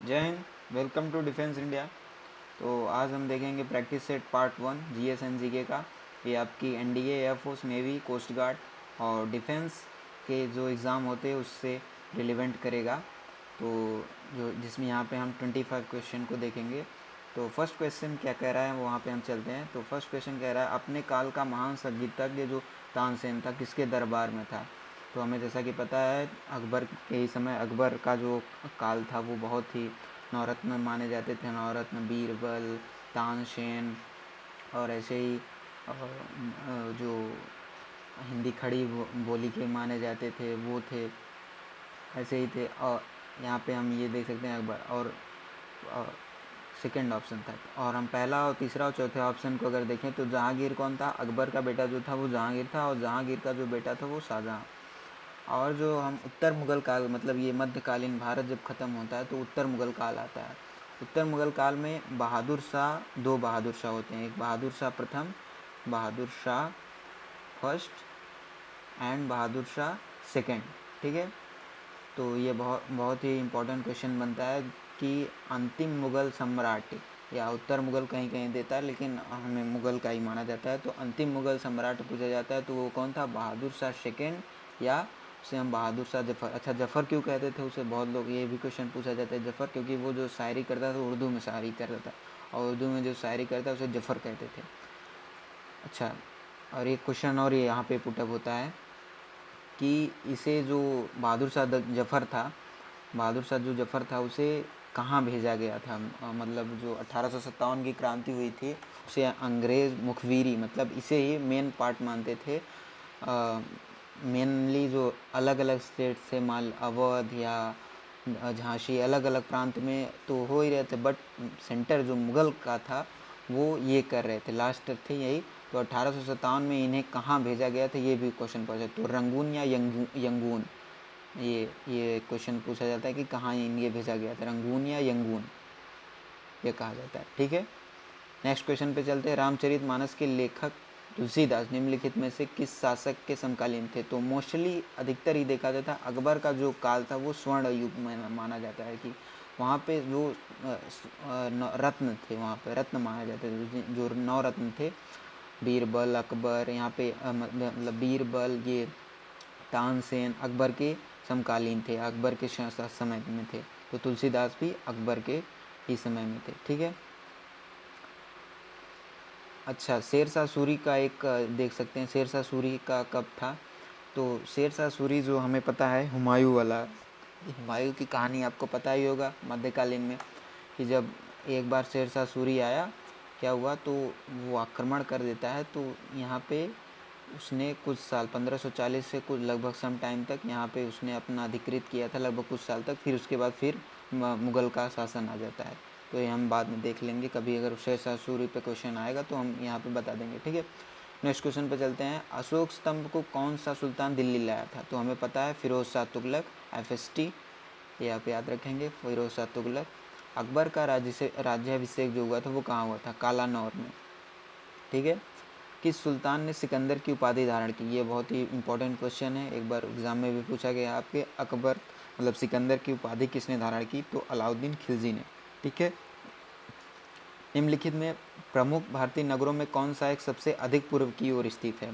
जय हिंद। Welcome to defence India. तो आज हम देखेंगे practice set part 1 GS and GK का। ये आपकी NDA, air force, navy, coast guard और डिफेंस के जो एग्ज़ाम होते हैं उससे रिलेवेंट करेगा। तो जो जिसमें यहाँ पे हम 25 क्वेश्चन को देखेंगे। तो फर्स्ट क्वेश्चन क्या कह रहा है वहाँ पे हम चलते हैं। तो फर्स्ट क्वेश्चन कह रहा है अपने काल का महान संगीतज्ञ जो तानसेन था किसके दरबार में था। तो हमें जैसा कि पता है अकबर के ही समय अकबर का जो काल था वो बहुत ही नवरत्न माने जाते थे। नवरत्न बीरबल, तानसेन और ऐसे ही जो हिंदी खड़ी बोली के माने जाते थे वो थे, ऐसे ही थे। और यहाँ पे हम ये देख सकते हैं अकबर और सेकेंड ऑप्शन था। और हम पहला और तीसरा और चौथे ऑप्शन को अगर देखें तो जहांगीर कौन था, अकबर का बेटा जो था वो जहांगीर था और जहांगीर का जो बेटा था वो शाहजहाँ। और जो हम उत्तर मुग़ल काल मतलब ये मध्यकालीन भारत जब ख़त्म होता है तो उत्तर मुग़ल काल आता है। उत्तर मुग़ल काल में बहादुर शाह, दो बहादुर शाह होते हैं, एक बहादुर शाह प्रथम, Bahadur Shah first and Bahadur Shah second. ठीक है। तो ये बहुत बहुत ही इम्पोर्टेंट क्वेश्चन बनता है कि अंतिम मुग़ल सम्राट, या उत्तर मुग़ल कहीं कहीं देता है लेकिन हमें मुग़ल का ही माना जाता है। तो अंतिम मुग़ल सम्राट पूछा जाता है तो वो कौन था, बहादुर शाह सेकंड, या उसे हम बहादुर शाह जफ़र। अच्छा, जफ़र क्यों कहते थे उसे, बहुत लोग ये भी क्वेश्चन पूछा जाता है। जफ़र क्योंकि वो जो शायरी करता था उर्दू में शायरी करता था और उर्दू में जो शायरी करता है उसे जफ़र कहते थे। अच्छा, और एक क्वेश्चन और ये यहाँ पे पुटअप होता है कि इसे जो बहादुर शाह जफ़र था, बहादुर शाह जो जफ़र था उसे कहाँ भेजा गया था। मतलब जो 1857 की क्रांति हुई थी उसे अंग्रेज़ मुखबिरी मतलब इसे ही मेन पार्ट मानते थे। मेनली जो अलग अलग स्टेट से माल अवध या झांसी अलग अलग प्रांत में तो हो ही रहे थे, बट सेंटर जो मुग़ल का था वो ये कर रहे थे, लास्ट थे यही। तो 1857 में इन्हें कहाँ भेजा गया था ये भी क्वेश्चन पूछा। तो रंगून या यंगून, ये क्वेश्चन पूछा जाता है कि कहाँ ये भेजा गया था, रंगून या यंगून ये कहा जाता है। ठीक है। नेक्स्ट क्वेश्चन पे चलते हैं। रामचरित मानस के लेखक तुलसीदास निम्नलिखित में से किस शासक के समकालीन थे। तो मोस्टली अधिकतर ही देखा जाता है अकबर का जो काल था वो स्वर्ण युग में माना जाता है कि वहाँ पे जो रत्न थे, वहाँ पे रत्न माने जाते थे, जो 9 रत्न थे, बीरबल अकबर, यहाँ पे मतलब बीरबल ये तानसेन अकबर के समकालीन थे, अकबर के समय में थे। तो तुलसीदास भी अकबर के ही समय में थे। ठीक है। अच्छा, शेरशाह सूरी का एक देख सकते हैं, शेरशाह सूरी का कब था। तो शेरशाह सूरी जो हमें पता है हुमायूं वाला, हुमायूं की कहानी आपको पता ही होगा मध्यकालीन में, कि जब एक बार शेरशाह सूरी आया, क्या हुआ तो वो आक्रमण कर देता है। तो यहाँ पे उसने कुछ साल 1540 से कुछ लगभग सम टाइम तक यहाँ पे उसने अपना अधिकृत किया था, लगभग कुछ साल तक। फिर उसके बाद फिर मुग़ल का शासन आ जाता है। तो ये हम बाद में देख लेंगे, कभी अगर शेरशाह सूरी पे क्वेश्चन आएगा तो हम यहाँ पे बता देंगे। ठीक है। नेक्स्ट क्वेश्चन पे चलते हैं। अशोक स्तंभ को कौन सा सुल्तान दिल्ली लाया था। तो हमें पता है फिरोज शाह तुगलक, FST, ये आप याद रखेंगे, फिरोज शाह तुगलक। अकबर का राज्याभिषेक जो हुआ था वो कहाँ हुआ था, कालानौर में। ठीक है। किस सुल्तान ने सिकंदर की उपाधि धारण की, ये बहुत ही इंपॉर्टेंट क्वेश्चन है, एक बार एग्जाम में भी पूछा गया आपके। अकबर मतलब सिकंदर की उपाधि किसने धारण की, तो अलाउद्दीन खिलजी ने। ठीक है। निम्नलिखित में प्रमुख भारतीय नगरों में कौन सा एक सबसे अधिक पूर्व की ओर स्थित है।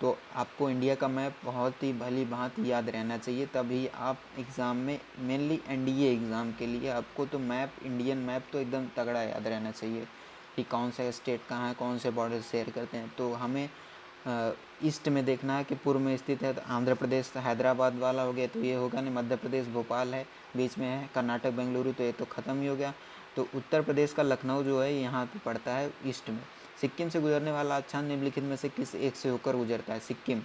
तो आपको इंडिया का मैप बहुत ही भली भांति याद रहना चाहिए, तभी आप एग्ज़ाम में मेनली एनडीए एग्ज़ाम के लिए आपको तो मैप, इंडियन मैप तो एकदम तगड़ा याद रहना चाहिए कि कौन सा स्टेट कहाँ है, कौन से बॉर्डर शेयर करते हैं। तो हमें ईस्ट में देखना है कि पूर्व में स्थित है, तो आंध्र प्रदेश हैदराबाद वाला हो गया तो ये होगा नहीं, मध्य प्रदेश भोपाल है, बीच में है कर्नाटक बेंगलुरु तो ये तो ख़त्म ही हो गया। तो उत्तर प्रदेश का लखनऊ जो है यहाँ पे पड़ता है ईस्ट में। सिक्किम से गुजरने वाला अच्छा निम्नलिखित में से किस एक से होकर गुजरता है, सिक्किम।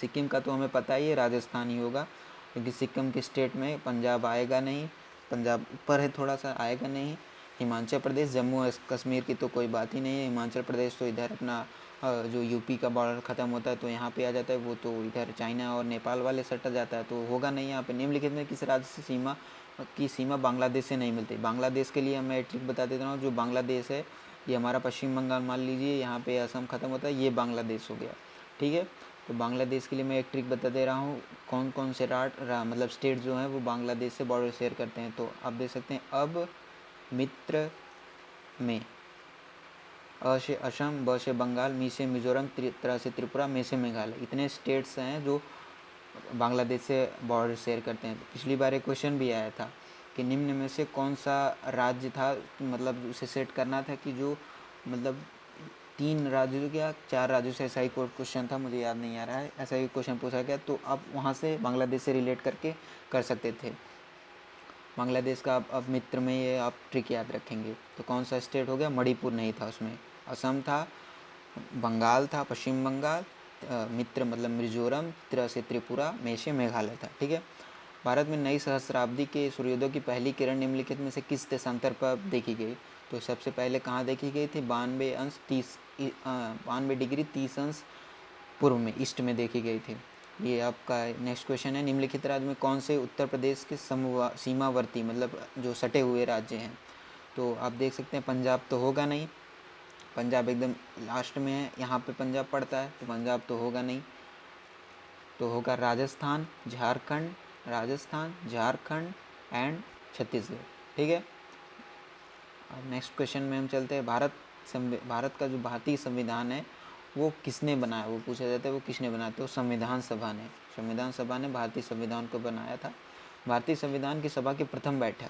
सिक्किम का तो हमें पता ही है राजस्थान ही होगा, क्योंकि सिक्किम के स्टेट में पंजाब आएगा नहीं, पंजाब ऊपर है थोड़ा सा, आएगा नहीं। हिमाचल प्रदेश, जम्मू और कश्मीर की तो कोई बात ही नहीं है। हिमाचल प्रदेश तो इधर अपना जो यूपी का बॉर्डर ख़त्म होता है तो यहाँ पे आ जाता है, वो तो इधर चाइना और नेपाल वाले सट जाता है, तो होगा नहीं यहाँ पे। निम्नलिखित में किस राज्य से सीमा बांग्लादेश से नहीं मिलती। बांग्लादेश के लिए मैं ट्रिक बता देता हूँ, जो बांग्लादेश है ये हमारा पश्चिम बंगाल मान लीजिए, यहाँ पे असम ख़त्म होता है, ये बांग्लादेश हो गया। ठीक है। तो बांग्लादेश के लिए मैं एक ट्रिक बता दे रहा हूँ, कौन कौन से मतलब स्टेट जो हैं वो बांग्लादेश से बॉर्डर शेयर करते हैं। तो आप देख सकते हैं, अब मित्र में अ से असम, ब से बंगाल, मी से मिज़ोरम, त्रा से त्रिपुरा, मे से मेघालय, इतने स्टेट्स हैं जो बांग्लादेश से बॉर्डर शेयर करते हैं। तो पिछली बार एक क्वेश्चन भी आया था कि निम्न में से कौन सा राज्य था, मतलब उसे सेट करना था कि जो मतलब 3 राज्यों या 4 राज्यों से, ऐसा ही कोई क्वेश्चन था, मुझे याद नहीं आ रहा है, ऐसा ही क्वेश्चन पूछा गया। तो आप वहाँ से बांग्लादेश से रिलेट करके कर सकते थे। बांग्लादेश का अब मित्र में ये आप ट्रिक याद रखेंगे। तो कौन सा स्टेट हो गया, मणिपुर नहीं था उसमें, असम था, बंगाल था, पश्चिम बंगाल, मित्र मतलब मिजोरम, त्रा से त्रिपुरा, मे से मेघालय था। ठीक है। भारत में नई सहस्राब्दी के सूर्योदय की पहली किरण निम्नलिखित में से किस देशांतर पर देखी गई? तो सबसे पहले कहाँ देखी गई थी? 92 डिग्री 30 अंश पूर्व में, ईस्ट में देखी गई थी। ये आपका नेक्स्ट क्वेश्चन है, निम्नलिखित राज्य में कौन से उत्तर प्रदेश के सीमावर्ती मतलब जो सटे हुए राज्य हैं? तो आप देख सकते हैं, पंजाब तो होगा नहीं, पंजाब एकदम लास्ट में है, यहाँ पे पंजाब पड़ता है, तो पंजाब तो होगा नहीं। तो होगा राजस्थान, झारखंड एंड छत्तीसगढ़। ठीक है। अब नेक्स्ट क्वेश्चन में हम चलते हैं, भारत का जो भारतीय संविधान है वो किसने बनाया, वो पूछा जाता है वो किसने बनाया? तो संविधान सभा ने भारतीय संविधान को बनाया था। भारतीय संविधान की सभा की प्रथम बैठक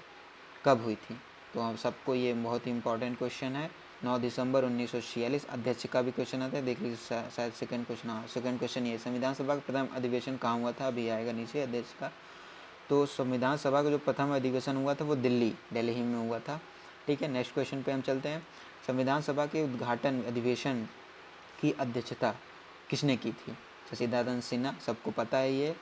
कब हुई थी? तो हम सबको ये बहुत ही इंपॉर्टेंट क्वेश्चन है। 9 दिसंबर 1946। अध्यक्ष का भी क्वेश्चन आता है, देख लीजिए शायद सेकंड क्वेश्चन। हाँ, सेकंड क्वेश्चन ये, संविधान सभा का प्रथम अधिवेशन कहाँ हुआ था? अभी आएगा नीचे अध्यक्ष का। तो संविधान सभा का जो प्रथम अधिवेशन हुआ था वो दिल्ली में हुआ था। ठीक है। नेक्स्ट क्वेश्चन पे हम चलते हैं, संविधान सभा के उद्घाटन अधिवेशन की अध्यक्षता किसने की थी? शशिदानंद सिन्हा, सबको पता है ये।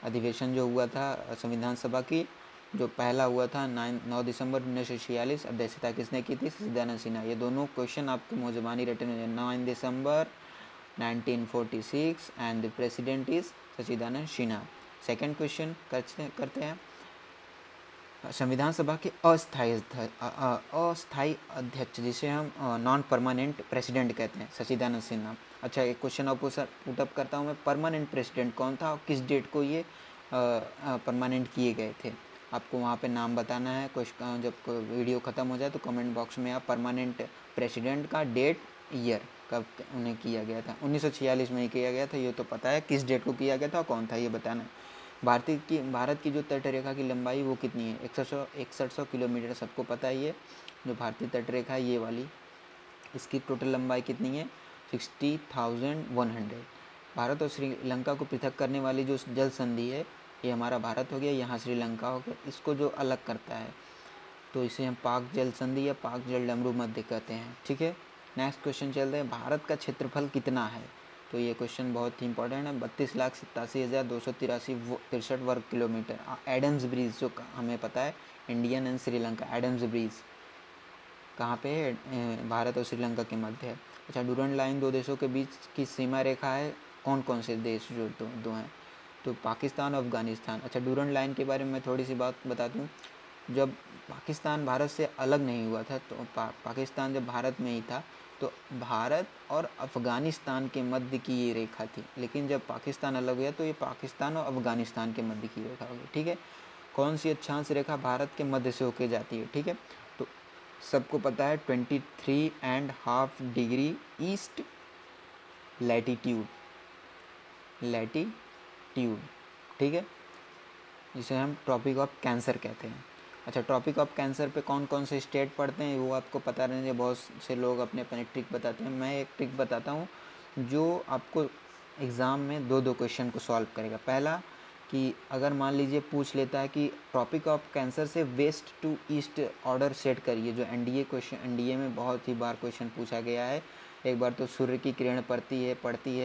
अधिवेशन जो हुआ था संविधान सभा की, जो पहला हुआ था 9 दिसंबर 1946, अध्यक्षता किसने की थी? शशिदानंद सिन्हा। ये दोनों क्वेश्चन आपको मौजबानी रिटर्न में 9 दिसंबर 1946 and the president is Sachchidananda Sinha. Second question करते हैं, संविधान सभा के अस्थाई अध्यक्ष, जिसे हम नॉन परमानेंट प्रेसिडेंट कहते हैं, शशिदानंद सिन्हा। अच्छा, एक क्वेश्चन और पुटअप करता हूँ मैं, परमानेंट प्रेसिडेंट कौन था और किस डेट को ये परमानेंट किए गए थे? आपको वहाँ पे नाम बताना है। जब वीडियो ख़त्म हो जाए तो कमेंट बॉक्स में आप परमानेंट प्रेसिडेंट का डेट, ईयर कब उन्हें किया गया था। 1946 में ही किया गया था, ये तो पता है। किस डेट को किया गया था और कौन था, ये बताना है। भारत की जो तटरेखा की लंबाई वो कितनी है? 6100 किलोमीटर, सबको पता है ये। जो भारतीय तटरेखा है ये वाली, इसकी टोटल लंबाई कितनी है? 60,100। भारत और श्रीलंका को पृथक करने वाली जो जल संधि है, ये हमारा भारत हो गया, यहाँ श्रीलंका हो गया। इसको जो अलग करता है तो इसे हम पाक जल संधि या पाक जल डमरू मध्य कहते हैं। ठीक है। नेक्स्ट क्वेश्चन चलते हैं, भारत का क्षेत्रफल कितना है? तो ये क्वेश्चन बहुत ही इंपॉर्टेंट है। 32,87,263 वर्ग किलोमीटर। एडम्स ब्रिज जो हमें पता है, Indian and Sri Lanka, Adams bridge कहाँ पे है? भारत और श्रीलंका के मध्य है। अच्छा, डूरंड लाइन दो देशों के बीच की सीमा रेखा है, कौन कौन से देश जो दो हैं? तो पाकिस्तान और अफगानिस्तान। अच्छा, डूरंड लाइन के बारे में मैं थोड़ी सी बात बता दूँ। जब पाकिस्तान भारत से अलग नहीं हुआ था, तो पाकिस्तान जब भारत में ही था, तो भारत और अफ़गानिस्तान के मध्य की ये रेखा थी। लेकिन जब पाकिस्तान अलग हुआ तो ये पाकिस्तान और अफ़गानिस्तान के मध्य की रेखा होगी। ठीक है। कौन सी अक्षांश रेखा भारत के मध्य से होके जाती है? ठीक है। तो सबको पता है 23.5 डिग्री ईस्ट लैटीट्यूड, ठीक है, जिसे हम ट्रॉपिक ऑफ कैंसर कहते हैं। अच्छा, ट्रॉपिक ऑफ कैंसर पे कौन कौन से स्टेट पड़ते हैं वो आपको पता रहने चाहिए। बहुत से लोग अपने अपने ट्रिक बताते हैं, मैं एक ट्रिक बताता हूँ जो आपको एग्ज़ाम में दो दो क्वेश्चन को सॉल्व करेगा। पहला कि अगर मान लीजिए पूछ लेता है कि ट्रॉपिक ऑफ कैंसर से west to east order set करिए, जो एनडीए में बहुत ही बार क्वेश्चन पूछा गया है। एक बार तो सूर्य की किरण पड़ती है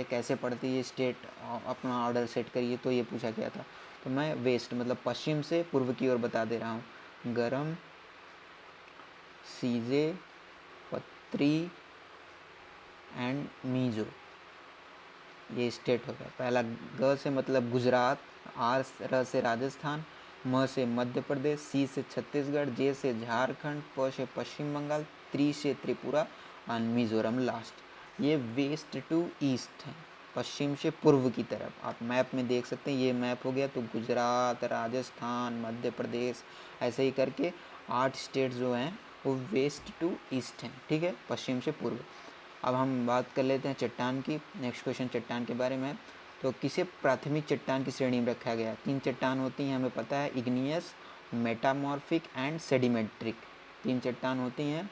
कैसे पड़ती है, स्टेट अपना ऑर्डर सेट करिए, तो ये पूछा गया था। तो मैं वेस्ट मतलब पश्चिम से पूर्व की ओर बता दे रहा हूँ। गरम, सीजे, पत्री एंड मीजो, ये स्टेट हो गया। पहला ग से मतलब गुजरात, र से राजस्थान, म से मध्य प्रदेश, सी से छत्तीसगढ़, जे से झारखंड, प से पश्चिम बंगाल, त्री से त्रिपुरा और मिजोरम लास्ट। ये वेस्ट टू ईस्ट है। पश्चिम से पूर्व की तरफ। आप मैप में देख सकते हैं, ये मैप हो गया, तो गुजरात, राजस्थान, मध्य प्रदेश, ऐसे ही करके 8 स्टेट जो हैं वो वेस्ट टू ईस्ट हैं, ठीक है, पश्चिम से पूर्व। अब हम बात कर लेते हैं चट्टान की। नेक्स्ट क्वेश्चन चट्टान के बारे में। तो किसे प्राथमिक चट्टान की श्रेणी में रखा गया? 3 चट्टान होती हैं, हमें पता है, इग्नियस, मेटामॉर्फिक एंड सेडिमेंट्रिक। 3 चट्टान होती हैं।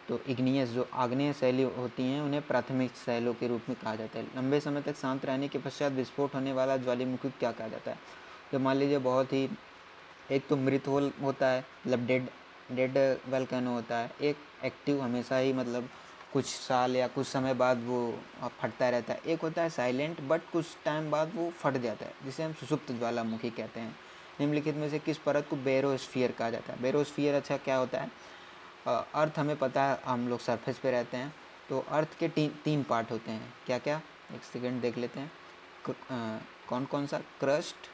तो इग्नियस जो आग्नेय शैली होती हैं उन्हें प्राथमिक शैलों के रूप में कहा जाता है। लंबे समय तक शांत रहने के पश्चात विस्फोट होने वाला ज्वालामुखी क्या कहा जाता है? तो मान लीजिए बहुत ही, एक तो मृत होल होता है, मतलब डेड वल्केनो होता है। एक एक्टिव हमेशा ही, मतलब कुछ साल या कुछ समय बाद वो फटता रहता है। एक होता है साइलेंट, बट कुछ टाइम बाद वो फट जाता है, जिसे हम सुषुप्त ज्वालामुखी कहते हैं। निम्नलिखित में से किस परत को बेरोस्फीयर कहा जाता है? बेरोस्फीयर अच्छा क्या होता है? अर्थ हमें पता है, हम लोग सरफेस पे रहते हैं, तो अर्थ के तीन पार्ट होते हैं। क्या क्या? एक सेकेंड देख लेते हैं। कौन कौन सा? Crust,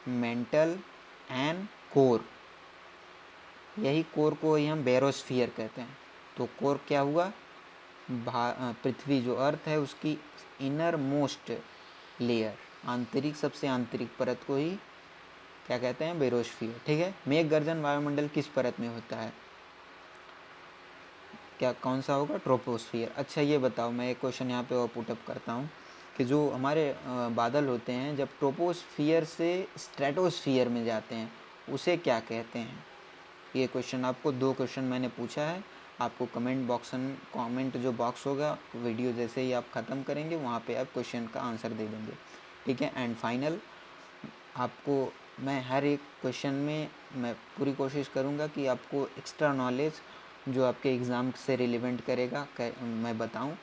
mental and core. यही कोर को ही हम बेरोस्फीयर कहते हैं। तो कोर क्या हुआ? पृथ्वी जो अर्थ है उसकी इनर मोस्ट लेयर, आंतरिक, सबसे आंतरिक परत को ही क्या कहते हैं? बेरोस्फीयर, ठीक है। मेघ गर्जन वायुमंडल किस परत में होता है? क्या कौन सा होगा? ट्रोपोस्फियर। अच्छा ये बताओ, मैं एक क्वेश्चन यहाँ पे और पुटअप करता हूँ कि जो हमारे बादल होते हैं, जब ट्रोपोस्फियर से स्ट्रेटोस्फियर में जाते हैं उसे क्या कहते हैं? ये क्वेश्चन आपको, 2 क्वेश्चन मैंने पूछा है, आपको कमेंट जो बॉक्स होगा वीडियो जैसे ही आप ख़त्म करेंगे वहाँ पे आप क्वेश्चन का आंसर दे देंगे, ठीक है। एंड फाइनल, आपको मैं हर एक क्वेश्चन में मैं पूरी कोशिश करूँगा कि आपको एक्स्ट्रा नॉलेज जो आपके एग्ज़ाम से रिलेवेंट करेगा मैं बताऊँ।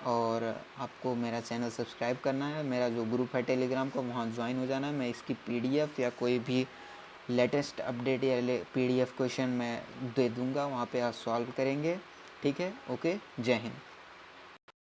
और आपको मेरा चैनल सब्सक्राइब करना है, मेरा जो ग्रुप है टेलीग्राम का वहाँ ज्वाइन हो जाना है। मैं इसकी पीडीएफ या कोई भी लेटेस्ट अपडेट या पीडीएफ क्वेश्चन मैं दे दूँगा, वहाँ पे आप सॉल्व करेंगे, ठीक है। ओके, जय हिंद।